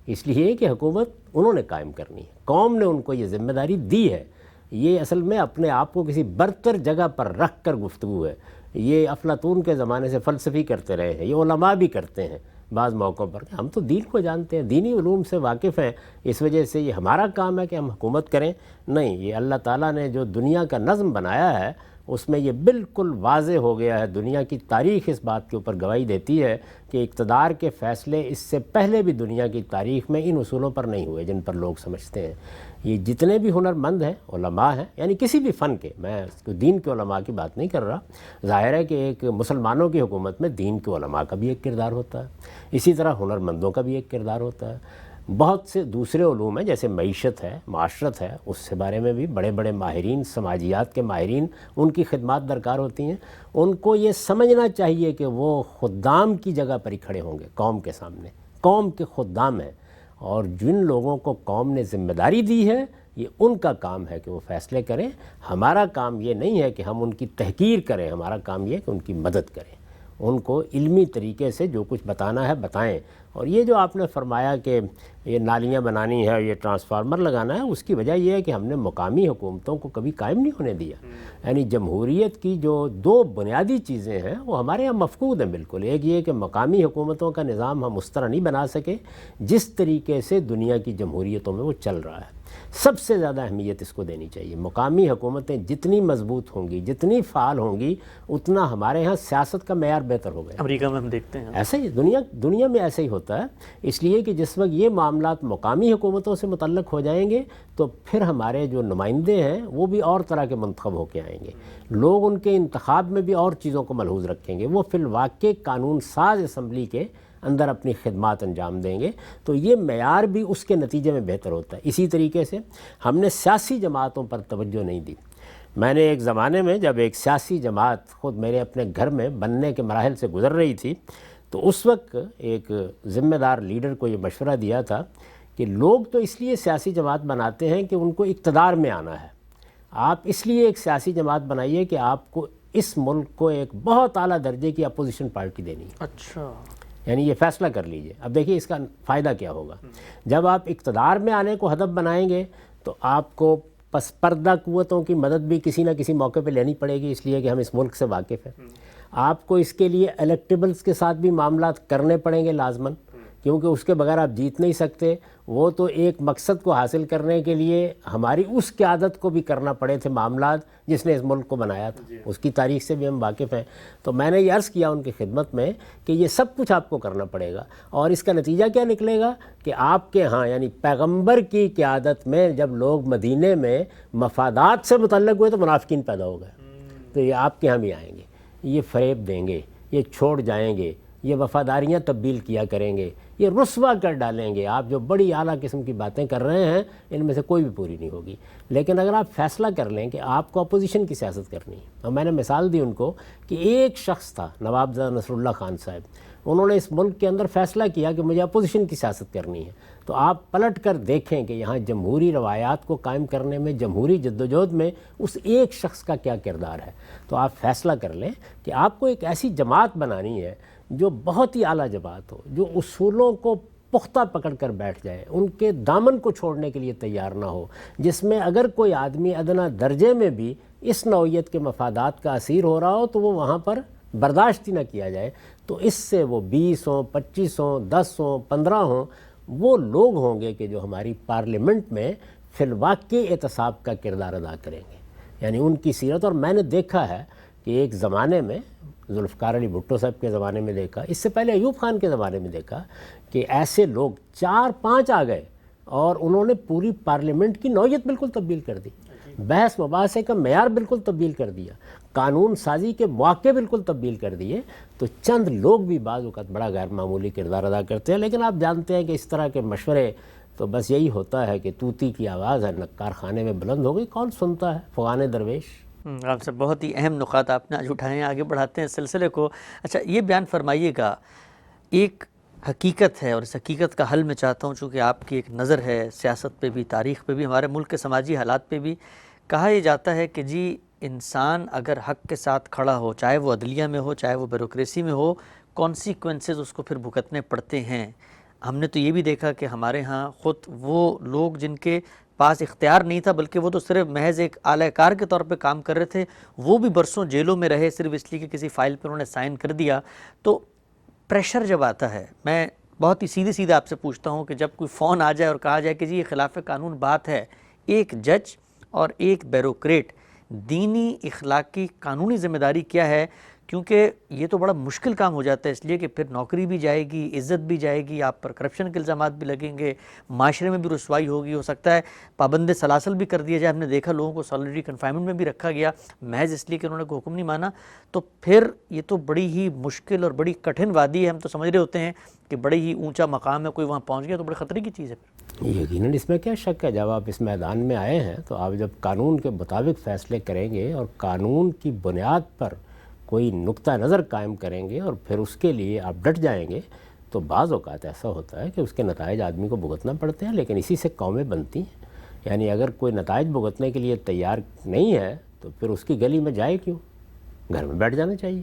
اس لیے کہ حکومت انہوں نے قائم کرنی ہے, قوم نے ان کو یہ ذمہ داری دی ہے. یہ اصل میں اپنے آپ کو کسی برتر جگہ پر رکھ کر گفتگو ہے. یہ افلاطون کے زمانے سے فلسفی کرتے رہے ہیں، یہ علماء بھی کرتے ہیں بعض موقعوں پر. ہم تو دین کو جانتے ہیں، دینی علوم سے واقف ہیں، اس وجہ سے یہ ہمارا کام ہے کہ ہم حکومت کریں. نہیں، یہ اللہ تعالیٰ نے جو دنیا کا نظم بنایا ہے اس میں یہ بالکل واضح ہو گیا ہے. دنیا کی تاریخ اس بات کے اوپر گواہی دیتی ہے کہ اقتدار کے فیصلے اس سے پہلے بھی دنیا کی تاریخ میں ان اصولوں پر نہیں ہوئے جن پر لوگ سمجھتے ہیں. یہ جتنے بھی ہنرمند ہیں، علماء ہیں، یعنی کسی بھی فن کے، میں دین کے علماء کی بات نہیں کر رہا. ظاہر ہے کہ ایک مسلمانوں کی حکومت میں دین کے علماء کا بھی ایک کردار ہوتا ہے، اسی طرح ہنرمندوں کا بھی ایک کردار ہوتا ہے. بہت سے دوسرے علوم ہیں جیسے معیشت ہے، معاشرت ہے، اس سے بارے میں بھی بڑے بڑے ماہرین، سماجیات کے ماہرین، ان کی خدمات درکار ہوتی ہیں. ان کو یہ سمجھنا چاہیے کہ وہ خدام کی جگہ پر ہی کھڑے ہوں گے قوم کے سامنے، قوم کے خدام ہیں، اور جن لوگوں کو قوم نے ذمہ داری دی ہے یہ ان کا کام ہے کہ وہ فیصلے کریں. ہمارا کام یہ نہیں ہے کہ ہم ان کی تحقیر کریں، ہمارا کام یہ ہے کہ ان کی مدد کریں، ان کو علمی طریقے سے جو کچھ بتانا ہے بتائیں. اور یہ جو آپ نے فرمایا کہ یہ نالیاں بنانی ہے، یہ ٹرانسفارمر لگانا ہے، اس کی وجہ یہ ہے کہ ہم نے مقامی حکومتوں کو کبھی قائم نہیں ہونے دیا. یعنی جمہوریت کی جو دو بنیادی چیزیں ہیں وہ ہمارے یہاں مفقود ہیں بالکل. ایک یہ کہ مقامی حکومتوں کا نظام ہم اس طرح نہیں بنا سکے جس طریقے سے دنیا کی جمہوریتوں میں وہ چل رہا ہے. سب سے زیادہ اہمیت اس کو دینی چاہیے. مقامی حکومتیں جتنی مضبوط ہوں گی، جتنی فعال ہوں گی، اتنا ہمارے ہاں سیاست کا معیار بہتر ہو گیا. امریکہ میں ہم دیکھتے ہیں ایسا ہی دنیا میں ایسا ہی ہوتا ہے. اس لیے کہ جس وقت یہ معاملات مقامی حکومتوں سے متعلق ہو جائیں گے تو پھر ہمارے جو نمائندے ہیں وہ بھی اور طرح کے منتخب ہو کے آئیں گے. لوگ ان کے انتخاب میں بھی اور چیزوں کو ملحوظ رکھیں گے. وہ فی الواقع قانون ساز اسمبلی کے اندر اپنی خدمات انجام دیں گے، تو یہ معیار بھی اس کے نتیجے میں بہتر ہوتا ہے. اسی طریقے سے ہم نے سیاسی جماعتوں پر توجہ نہیں دی. میں نے ایک زمانے میں جب ایک سیاسی جماعت خود میرے اپنے گھر میں بننے کے مراحل سے گزر رہی تھی تو اس وقت ایک ذمہ دار لیڈر کو یہ مشورہ دیا تھا کہ لوگ تو اس لیے سیاسی جماعت بناتے ہیں کہ ان کو اقتدار میں آنا ہے. آپ اس لیے ایک سیاسی جماعت بنائیے کہ آپ کو اس ملک کو ایک بہت اعلیٰ درجے کی اپوزیشن پارٹی دینی ہے. اچھا، یعنی یہ فیصلہ کر لیجئے. اب دیکھیے اس کا فائدہ کیا ہوگا. جب آپ اقتدار میں آنے کو ہدف بنائیں گے تو آپ کو پس پردہ قوتوں کی مدد بھی کسی نہ کسی موقع پہ لینی پڑے گی، اس لیے کہ ہم اس ملک سے واقف ہیں. آپ کو اس کے لیے الیکٹیبلز کے ساتھ بھی معاملات کرنے پڑیں گے لازماً، کیونکہ اس کے بغیر آپ جیت نہیں سکتے. وہ تو ایک مقصد کو حاصل کرنے کے لیے ہماری اس قیادت کو بھی کرنا پڑے تھے معاملات جس نے اس ملک کو بنایا تھا. اس کی تاریخ سے بھی ہم واقف ہیں. تو میں نے یہ عرض کیا ان کی خدمت میں کہ یہ سب کچھ آپ کو کرنا پڑے گا، اور اس کا نتیجہ کیا نکلے گا کہ آپ کے ہاں یعنی پیغمبر کی قیادت میں جب لوگ مدینے میں مفادات سے متعلق ہوئے تو منافقین پیدا ہو گئے. تو یہ آپ کے ہاں بھی آئیں گے، یہ فریب دیں گے، یہ چھوڑ جائیں گے، یہ وفاداریاں تبدیل کیا کریں گے، یہ رسوا کر ڈالیں گے. آپ جو بڑی اعلیٰ قسم کی باتیں کر رہے ہیں ان میں سے کوئی بھی پوری نہیں ہوگی. لیکن اگر آپ فیصلہ کر لیں کہ آپ کو اپوزیشن کی سیاست کرنی ہے، اور میں نے مثال دی ان کو کہ ایک شخص تھا نواب زادہ نصر اللہ خان صاحب، انہوں نے اس ملک کے اندر فیصلہ کیا کہ مجھے اپوزیشن کی سیاست کرنی ہے. تو آپ پلٹ کر دیکھیں کہ یہاں جمہوری روایات کو قائم کرنے میں، جمہوری جدوجہد میں اس ایک شخص کا کیا کردار ہے. تو آپ فیصلہ کر لیں کہ آپ کو ایک ایسی جماعت بنانی ہے جو بہت ہی اعلیٰ جماعت ہو، جو اصولوں کو پختہ پکڑ کر بیٹھ جائے، ان کے دامن کو چھوڑنے کے لیے تیار نہ ہو، جس میں اگر کوئی آدمی ادنیٰ درجے میں بھی اس نوعیت کے مفادات کا اسیر ہو رہا ہو تو وہ وہاں پر برداشت ہی نہ کیا جائے. تو اس سے وہ 20 ہوں، 25 ہوں، 10 ہوں، 15 ہوں، وہ لوگ ہوں گے کہ جو ہماری پارلیمنٹ میں فی الواقع احتساب کا کردار ادا کریں گے. یعنی ان کی سیرت. اور میں نے دیکھا ہے کہ ایک زمانے میں ذوالفقار علی بھٹو صاحب کے زمانے میں دیکھا، اس سے پہلے ایوب خان کے زمانے میں دیکھا کہ ایسے لوگ 4-5 آ گئے اور انہوں نے پوری پارلیمنٹ کی نوعیت بالکل تبدیل کر دی، بحث مباحثے کا معیار بالکل تبدیل کر دیا، قانون سازی کے مواقع بالکل تبدیل کر دیے. تو چند لوگ بھی بعض اوقات بڑا غیر معمولی کردار ادا کرتے ہیں. لیکن آپ جانتے ہیں کہ اس طرح کے مشورے تو بس یہی ہوتا ہے کہ طوطی کی آواز ہے نکار خانے میں بلند ہو گئی، کون سنتا ہے، فغان درویش. آپ سے بہت ہی اہم نکات آپ نے آج اٹھائے ہیں. آگے بڑھاتے ہیں سلسلے کو. اچھا، یہ بیان فرمائیے گا، ایک حقیقت ہے اور اس حقیقت کا حل میں چاہتا ہوں، چونکہ آپ کی ایک نظر ہے سیاست پہ بھی، تاریخ پہ بھی، ہمارے ملک کے سماجی حالات پہ بھی. کہا یہ جاتا ہے کہ جی انسان اگر حق کے ساتھ کھڑا ہو، چاہے وہ عدلیہ میں ہو، چاہے وہ بیوروکریسی میں ہو، کانسیکوینسز اس کو پھر بھگتنے پڑتے ہیں. ہم نے تو یہ بھی دیکھا کہ ہمارے ہاں خود وہ لوگ جن کے پاس اختیار نہیں تھا، بلکہ وہ تو صرف محض ایک اعلی کار کے طور پہ کام کر رہے تھے، وہ بھی برسوں جیلوں میں رہے صرف اس لیے کہ کسی فائل پہ انہوں نے سائن کر دیا. تو پریشر جب آتا ہے، میں بہت ہی سیدھے سیدھے آپ سے پوچھتا ہوں کہ جب کوئی فون آ جائے اور کہا جائے کہ جی یہ خلاف قانون بات ہے، ایک جج اور ایک بیوروکریٹ، دینی، اخلاقی، قانونی ذمہ داری کیا ہے؟ کیونکہ یہ تو بڑا مشکل کام ہو جاتا ہے، اس لیے کہ پھر نوکری بھی جائے گی، عزت بھی جائے گی، آپ پر کرپشن کے الزامات بھی لگیں گے، معاشرے میں بھی رسوائی ہوگی، ہو سکتا ہے پابند سلاسل بھی کر دیا جائے. ہم نے دیکھا لوگوں کو سالریٹی کنفائنمنٹ میں بھی رکھا گیا محض اس لیے کہ انہوں نے کوئی حکم نہیں مانا. تو پھر یہ تو بڑی ہی مشکل اور بڑی کٹھن وادی ہے. ہم تو سمجھ رہے ہوتے ہیں کہ بڑی ہی اونچا مقام ہے، کوئی وہاں پہنچ گیا تو بڑے خطرے کی چیز ہے. یقیناً اس میں کیا شک ہے، جب آپ اس میدان میں آئے ہیں تو آپ جب قانون کے مطابق فیصلے کریں گے اور قانون کی بنیاد پر کوئی نقطہ نظر قائم کریں گے اور پھر اس کے لیے آپ ڈٹ جائیں گے تو بعض اوقات ایسا ہوتا ہے کہ اس کے نتائج آدمی کو بھگتنا پڑتے ہیں، لیکن اسی سے قومیں بنتی ہیں. یعنی اگر کوئی نتائج بھگتنے کے لیے تیار نہیں ہے تو پھر اس کی گلی میں جائے کیوں، گھر میں بیٹھ جانا چاہیے.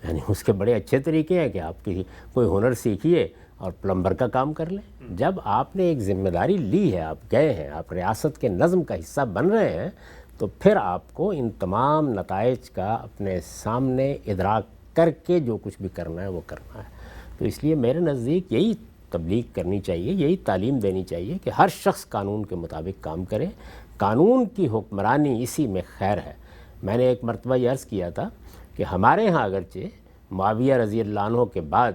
یعنی اس کے بڑے اچھے طریقے ہیں کہ آپ کی کوئی ہنر سیکھیے اور پلمبر کا کام کر لیں. جب آپ نے ایک ذمہ داری لی ہے، آپ گئے ہیں، آپ ریاست کے نظم کا حصہ بن رہے ہیں، تو پھر آپ کو ان تمام نتائج کا اپنے سامنے ادراک کر کے جو کچھ بھی کرنا ہے وہ کرنا ہے. تو اس لیے میرے نزدیک یہی تبلیغ کرنی چاہیے، یہی تعلیم دینی چاہیے کہ ہر شخص قانون کے مطابق کام کرے. قانون کی حکمرانی اسی میں خیر ہے. میں نے ایک مرتبہ یہ عرض کیا تھا کہ ہمارے ہاں اگرچہ معاویہ رضی اللہ عنہ کے بعد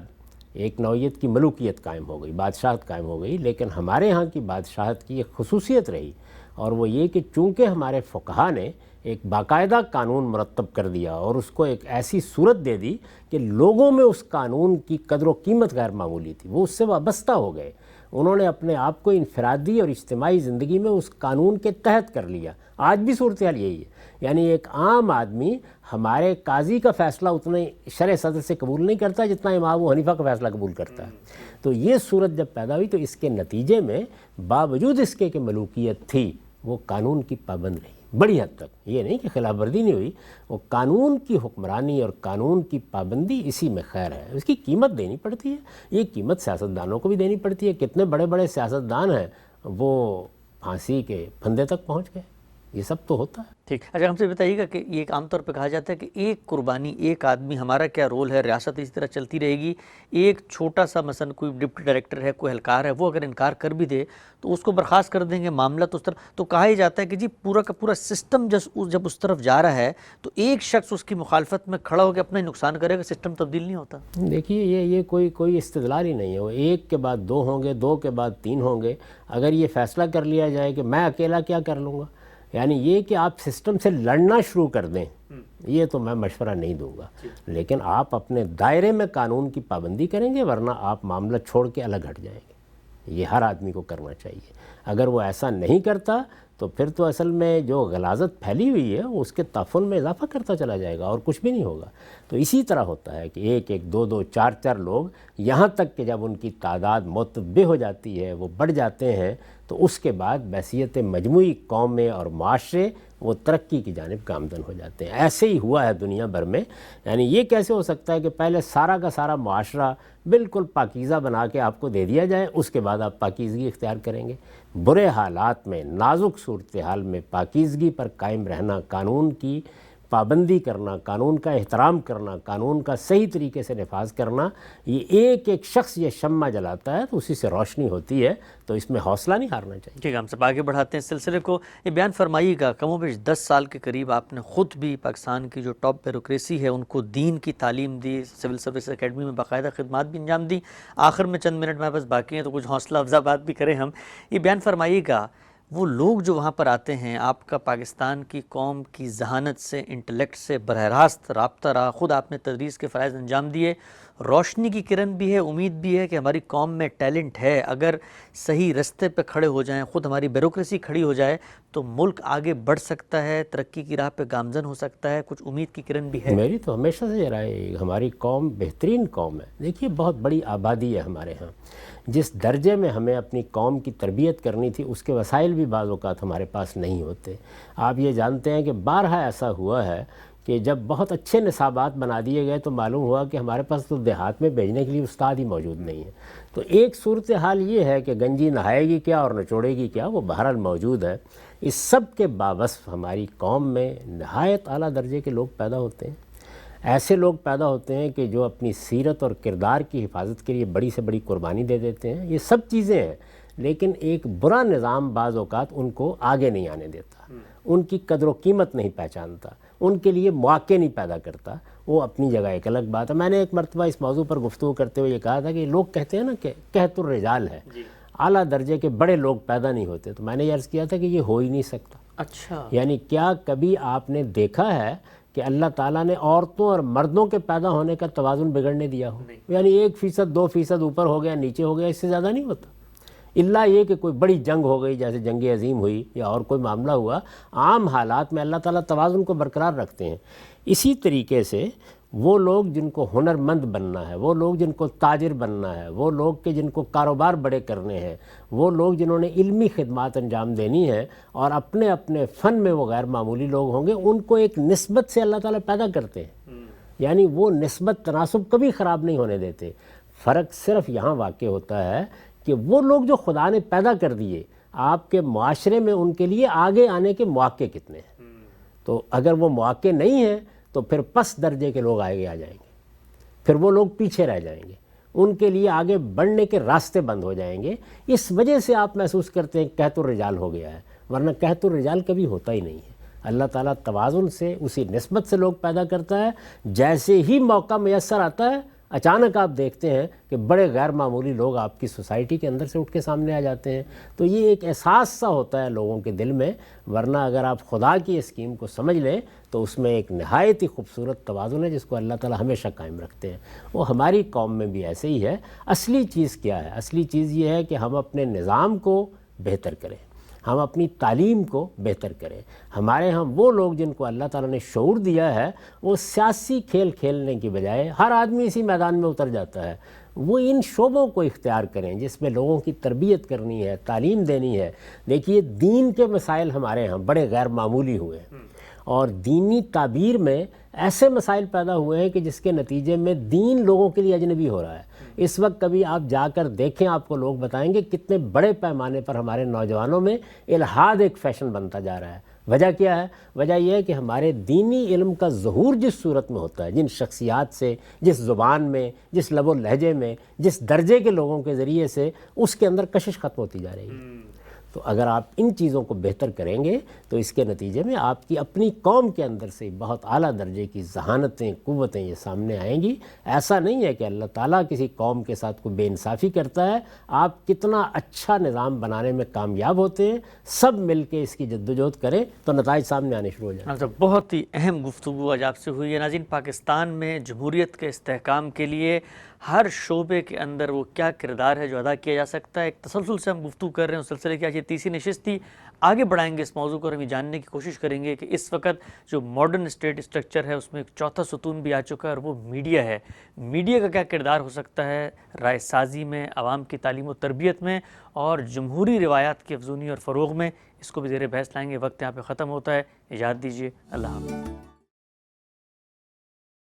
ایک نوعیت کی ملوکیت قائم ہو گئی، بادشاہت قائم ہو گئی، لیکن ہمارے ہاں کی بادشاہت کی ایک خصوصیت رہی، اور وہ یہ کہ چونکہ ہمارے فقہا نے ایک باقاعدہ قانون مرتب کر دیا اور اس کو ایک ایسی صورت دے دی کہ لوگوں میں اس قانون کی قدر و قیمت غیر معمولی تھی، وہ اس سے وابستہ ہو گئے. انہوں نے اپنے آپ کو انفرادی اور اجتماعی زندگی میں اس قانون کے تحت کر لیا. آج بھی صورتحال یہی ہے. یعنی ایک عام آدمی ہمارے قاضی کا فیصلہ اتنے شرع صدر سے قبول نہیں کرتا جتنا امام ابو حنیفہ کا فیصلہ قبول کرتا ہے. تو یہ صورت جب پیدا ہوئی تو اس کے نتیجے میں باوجود اس کے کہ ملوکیت تھی وہ قانون کی پابند رہی بڑی حد تک. یہ نہیں کہ خلاف ورزی نہیں ہوئی، وہ قانون کی حکمرانی اور قانون کی پابندی اسی میں خیر ہے. اس کی قیمت دینی پڑتی ہے، یہ قیمت سیاستدانوں کو بھی دینی پڑتی ہے. کتنے بڑے بڑے سیاستدان ہیں وہ پھانسی کے پھندے تک پہنچ گئے، یہ سب تو ہوتا ہے. ٹھیک. اچھا ہم سے بتائیے گا کہ یہ ایک عام طور پہ کہا جاتا ہے کہ ایک قربانی، ایک آدمی، ہمارا کیا رول ہے، ریاست اسی طرح چلتی رہے گی. ایک چھوٹا سا مثلا کوئی ڈپٹی ڈائریکٹر ہے، کوئی اہلکار ہے، وہ اگر انکار کر بھی دے تو اس کو برخاست کر دیں گے، معاملہ تو اس طرح. تو کہا ہی جاتا ہے کہ جی پورا کا پورا سسٹم جب اس طرف جا رہا ہے تو ایک شخص اس کی مخالفت میں کھڑا ہو کے اپنا ہی نقصان کرے گا، سسٹم تبدیل نہیں ہوتا. دیکھیے یہ کوئی استدلال ہی نہیں ہے. وہ ایک کے بعد دو ہوں گے، دو کے بعد تین ہوں گے. اگر یہ فیصلہ کر لیا جائے کہ میں اکیلا کیا کر لوں گا، یعنی یہ کہ آپ سسٹم سے لڑنا شروع کر دیں، یہ تو میں مشورہ نہیں دوں گا. لیکن آپ اپنے دائرے میں قانون کی پابندی کریں گے، ورنہ آپ معاملہ چھوڑ کے الگ ہٹ جائیں گے. یہ ہر آدمی کو کرنا چاہیے. اگر وہ ایسا نہیں کرتا تو پھر تو اصل میں جو غلاظت پھیلی ہوئی ہے وہ اس کے تعفن میں اضافہ کرتا چلا جائے گا اور کچھ بھی نہیں ہوگا. تو اسی طرح ہوتا ہے کہ ایک ایک دو دو چار چار لوگ، یہاں تک کہ جب ان کی تعداد متبع ہو جاتی ہے، وہ بڑھ جاتے ہیں، تو اس کے بعد بحیثیت مجموعی قومیں اور معاشرے وہ ترقی کی جانب گامزن ہو جاتے ہیں. ایسے ہی ہوا ہے دنیا بھر میں. یعنی یہ کیسے ہو سکتا ہے کہ پہلے سارا کا سارا معاشرہ بالکل پاکیزہ بنا کے آپ کو دے دیا جائے، اس کے بعد آپ پاکیزگی اختیار کریں گے؟ برے حالات میں، نازک صورتحال میں پاکیزگی پر قائم رہنا، قانون کی پابندی کرنا، قانون کا احترام کرنا، قانون کا صحیح طریقے سے نفاذ کرنا، یہ ایک ایک شخص یہ شمع جلاتا ہے تو اسی سے روشنی ہوتی ہے. تو اس میں حوصلہ نہیں ہارنا چاہیے. ٹھیک ہے، ہم سب آگے بڑھاتے ہیں سلسلے کو. یہ بیان فرمائیے گا، کم و بیش 10 سال کے قریب آپ نے خود بھی پاکستان کی جو ٹاپ بیوروکریسی ہے ان کو دین کی تعلیم دی، سول سروس اکیڈمی میں باقاعدہ خدمات بھی انجام دی. آخر میں چند منٹ میں بس باقی ہیں تو کچھ حوصلہ افزا بات بھی کریں ہم. یہ بیان فرمائیے گا، وہ لوگ جو وہاں پر آتے ہیں، آپ کا پاکستان کی قوم کی ذہانت سے، انٹلیکٹ سے براہ راست رابطہ رہا، خود آپ نے تدریس کے فرائض انجام دیے، روشنی کی کرن بھی ہے، امید بھی ہے کہ ہماری قوم میں ٹیلنٹ ہے. اگر صحیح رستے پہ کھڑے ہو جائیں، خود ہماری بیوروکریسی کھڑی ہو جائے تو ملک آگے بڑھ سکتا ہے، ترقی کی راہ پہ گامزن ہو سکتا ہے. کچھ امید کی کرن بھی ہے. میری تو ہمیشہ سے یہ رائے ہے، ہماری قوم بہترین قوم ہے. دیکھیے بہت بڑی آبادی ہے ہمارے ہاں. جس درجے میں ہمیں اپنی قوم کی تربیت کرنی تھی اس کے وسائل بھی بعض اوقات ہمارے پاس نہیں ہوتے. آپ یہ جانتے ہیں کہ بارہا ایسا ہوا ہے کہ جب بہت اچھے نصابات بنا دیے گئے تو معلوم ہوا کہ ہمارے پاس تو دیہات میں بھیجنے کے لیے استاد ہی موجود نہیں ہے. تو ایک صورتحال یہ ہے کہ گنجی نہائے گی کیا اور نچوڑے گی کیا، وہ بہرحال موجود ہے. اس سب کے باوصف ہماری قوم میں نہایت اعلیٰ درجے کے لوگ پیدا ہوتے ہیں. ایسے لوگ پیدا ہوتے ہیں کہ جو اپنی سیرت اور کردار کی حفاظت کے لیے بڑی سے بڑی قربانی دے دیتے ہیں. یہ سب چیزیں ہیں، لیکن ایک برا نظام بعض اوقات ان کو آگے نہیں آنے دیتا، ان کی قدر و قیمت نہیں پہچانتا، ان کے لیے مواقع نہیں پیدا کرتا. وہ اپنی جگہ ایک الگ بات ہے. میں نے ایک مرتبہ اس موضوع پر گفتگو کرتے ہوئے یہ کہا تھا کہ لوگ کہتے ہیں نا کہ قحط الرجال ہے، اعلیٰ درجے کے بڑے لوگ پیدا نہیں ہوتے. تو میں نے یہ عرض کیا تھا کہ یہ ہو ہی نہیں سکتا. اچھا، یعنی کیا کبھی آپ نے دیکھا ہے کہ اللہ تعالیٰ نے عورتوں اور مردوں کے پیدا ہونے کا توازن بگڑنے دیا ہو؟ یعنی 1%، 2% اوپر ہو گیا، نیچے ہو گیا، اس سے زیادہ نہیں ہوتا. الا یہ کہ کوئی بڑی جنگ ہو گئی، جیسے جنگ عظیم ہوئی یا اور کوئی معاملہ ہوا، عام حالات میں اللہ تعالیٰ توازن کو برقرار رکھتے ہیں. اسی طریقے سے وہ لوگ جن کو ہنرمند بننا ہے، وہ لوگ جن کو تاجر بننا ہے، وہ لوگ کہ جن کو کاروبار بڑے کرنے ہیں، وہ لوگ جنہوں نے علمی خدمات انجام دینی ہے اور اپنے اپنے فن میں وہ غیر معمولی لوگ ہوں گے، ان کو ایک نسبت سے اللہ تعالیٰ پیدا کرتے ہیں. یعنی وہ نسبت تناسب کبھی خراب نہیں ہونے دیتے. فرق صرف یہاں واقع ہوتا ہے کہ وہ لوگ جو خدا نے پیدا کر دیے، آپ کے معاشرے میں ان کے لیے آگے آنے کے مواقع کتنے ہیں. تو اگر وہ مواقع نہیں ہیں تو پھر پس درجے کے لوگ آگے آ جائیں گے، پھر وہ لوگ پیچھے رہ جائیں گے، ان کے لیے آگے بڑھنے کے راستے بند ہو جائیں گے. اس وجہ سے آپ محسوس کرتے ہیں قحط الرجال ہو گیا ہے، ورنہ قحط الرجال کبھی ہوتا ہی نہیں ہے. اللہ تعالیٰ توازن سے، اسی نسبت سے لوگ پیدا کرتا ہے. جیسے ہی موقع میسر آتا ہے، اچانک آپ دیکھتے ہیں کہ بڑے غیر معمولی لوگ آپ کی سوسائٹی کے اندر سے اٹھ کے سامنے آ جاتے ہیں. تو یہ ایک احساس سا ہوتا ہے لوگوں کے دل میں. ورنہ اگر آپ خدا کی اسکیم کو سمجھ لیں تو اس میں ایک نہایت ہی خوبصورت توازن ہے جس کو اللہ تعالیٰ ہمیشہ قائم رکھتے ہیں. وہ ہماری قوم میں بھی ایسے ہی ہے. اصلی چیز کیا ہے؟ اصلی چیز یہ ہے کہ ہم اپنے نظام کو بہتر کریں، ہم اپنی تعلیم کو بہتر کریں. ہمارے ہاں وہ لوگ جن کو اللہ تعالیٰ نے شعور دیا ہے، وہ سیاسی کھیل کھیلنے کی بجائے، ہر آدمی اسی میدان میں اتر جاتا ہے، وہ ان شعبوں کو اختیار کریں جس میں لوگوں کی تربیت کرنی ہے، تعلیم دینی ہے. دیکھیے دین کے مسائل ہمارے ہاں بڑے غیر معمولی ہوئے ہیں، اور دینی تعبیر میں ایسے مسائل پیدا ہوئے ہیں کہ جس کے نتیجے میں دین لوگوں کے لیے اجنبی ہو رہا ہے. اس وقت کبھی آپ جا کر دیکھیں، آپ کو لوگ بتائیں گے کتنے بڑے پیمانے پر ہمارے نوجوانوں میں الحاد ایک فیشن بنتا جا رہا ہے. وجہ کیا ہے؟ وجہ یہ ہے کہ ہمارے دینی علم کا ظہور جس صورت میں ہوتا ہے، جن شخصیات سے، جس زبان میں، جس لب و لہجے میں، جس درجے کے لوگوں کے ذریعے سے، اس کے اندر کشش ختم ہوتی جا رہی ہے. تو اگر آپ ان چیزوں کو بہتر کریں گے تو اس کے نتیجے میں آپ کی اپنی قوم کے اندر سے بہت اعلیٰ درجے کی ذہانتیں، قوتیں یہ سامنے آئیں گی. ایسا نہیں ہے کہ اللہ تعالیٰ کسی قوم کے ساتھ کوئی بے انصافی کرتا ہے. آپ کتنا اچھا نظام بنانے میں کامیاب ہوتے ہیں، سب مل کے اس کی جدوجہد کریں تو نتائج سامنے آنے شروع ہو جائیں. بہت ہی اہم گفتگو آج آپ سے ہوئی ہے. ناظرین، پاکستان میں جمہوریت کے استحکام کے لیے ہر شعبے کے اندر وہ کیا کردار ہے جو ادا کیا جا سکتا ہے، ایک تسلسل سے ہم گفتگو کر رہے ہیں. اس سلسلے کی آج یہ تیسری نشست تھی. آگے بڑھائیں گے اس موضوع کو اور ہم یہ جاننے کی کوشش کریں گے کہ اس وقت جو ماڈرن اسٹیٹ اسٹرکچر ہے اس میں ایک چوتھا ستون بھی آ چکا ہے اور وہ میڈیا ہے. میڈیا کا کیا کردار ہو سکتا ہے رائے سازی میں، عوام کی تعلیم و تربیت میں اور جمہوری روایات کی افزونی اور فروغ میں. اس کو بھی زیر بحث لائیں گے. وقت یہاں پہ ختم ہوتا ہے. اجازت دیجیے. اللہ حافظ.